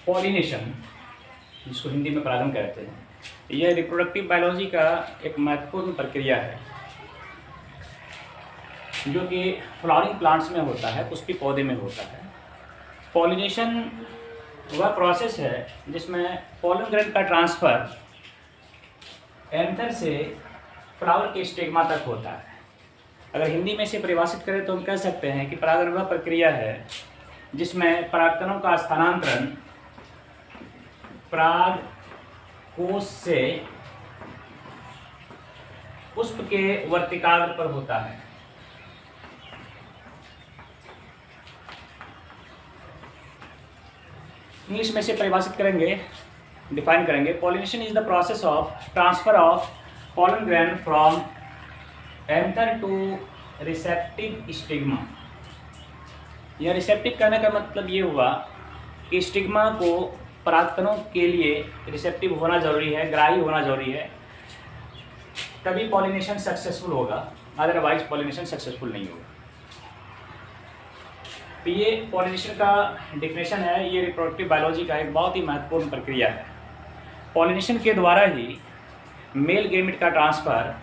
Pollination, जिसको हिंदी में परागण कहते हैं, यह रिप्रोडक्टिव बायोलॉजी का एक महत्वपूर्ण प्रक्रिया है जो कि फ्लावरिंग प्लांट्स में होता है, पुष्पी पौधे में होता है। पॉलिनेशन वह प्रोसेस है जिसमें पॉलन ग्रेन का ट्रांसफ़र एंथर से फ्लावर के स्टिग्मा तक होता है। अगर हिंदी में इसे परिभाषित करें तो हम कह सकते हैं कि परागण वह प्रक्रिया है जिसमें परागकणों का स्थानांतरण पराग कोश से पुष्प के वर्तिकाग्र पर होता है। इंग्लिश में इसे परिभाषित करेंगे, डिफाइन करेंगे। Pollination is the process of transfer of pollen grain from anther to receptive stigma. यह रिसेप्टिव कहने का मतलब ये हुआ कि स्टिग्मा को परागकणों के लिए रिसेप्टिव होना जरूरी है, ग्राही होना जरूरी है, तभी पॉलिनेशन सक्सेसफुल होगा, अदरवाइज पॉलिनेशन सक्सेसफुल नहीं होगा। तो ये पॉलिनेशन का डिफिनेशन है। ये रिप्रोडक्टिव बायोलॉजी का एक बहुत ही महत्वपूर्ण प्रक्रिया है। पॉलिनेशन के द्वारा ही मेल गैमेट का ट्रांसफ़र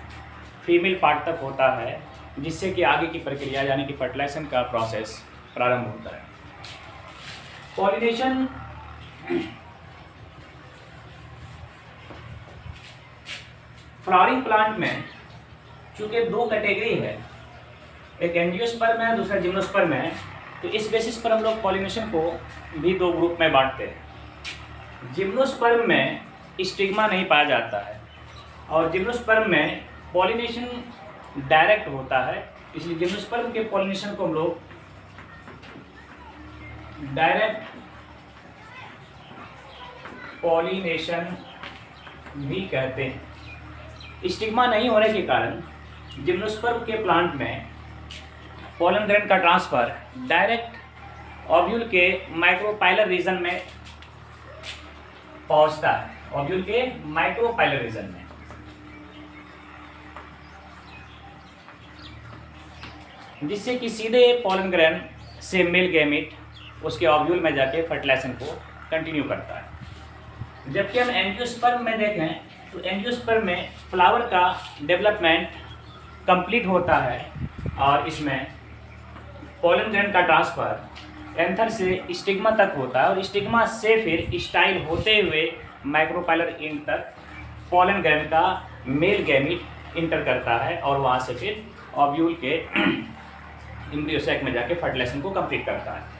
फीमेल पार्ट तक होता है, जिससे कि आगे की प्रक्रिया यानी कि फर्टिलाइजेशन का प्रोसेस प्रारंभ होता है। पॉलिनेशन फ्लावरिंग प्लांट में चूँकि दो कैटेगरी है, एक एंजियोस्पर्म है, दूसरा जिम्नोस्पर्म है, तो इस बेसिस पर हम लोग पॉलिनेशन को भी दो ग्रुप में बांटते हैं। जिम्नोस्पर्म में स्टिग्मा नहीं पाया जाता है और जिम्नोस्पर्म में पॉलिनेशन डायरेक्ट होता है, इसलिए जिम्नोस्पर्म के पॉलिनेशन को हम लोग डायरेक्ट पॉलिनेशन भी कहते हैं। स्टिग्मा नहीं होने के कारण जिम्नोस्पर्म के प्लांट में पॉलन ग्रेन का ट्रांसफ़र डायरेक्ट ओव्यूल के माइक्रोपाइलर रीजन में पहुंचता है, ओव्यूल के माइक्रोपाइलर रीजन में। जिससे कि सीधे पॉलन ग्रेन से मेल गैमेट उसके ओव्यूल में जाके फर्टिलाइजेशन को कंटिन्यू करता है। जबकि हम एंजियोस्पर्म में देखें तो एंजियोस्पर्म में फ्लावर का डेवलपमेंट कंप्लीट होता है और इसमें पॉलन ग्रेन का ट्रांसफ़र एंथर से स्टिग्मा तक होता है और स्टिग्मा से फिर स्टाइल होते हुए माइक्रोपाइलर एंड तक पॉलन ग्रेन का मेल गैमेट इंटर करता है और वहाँ से फिर ओव्यूल के एम्ब्रियो सैक में जाके फर्टिलाइजेशन को कंप्लीट करता है।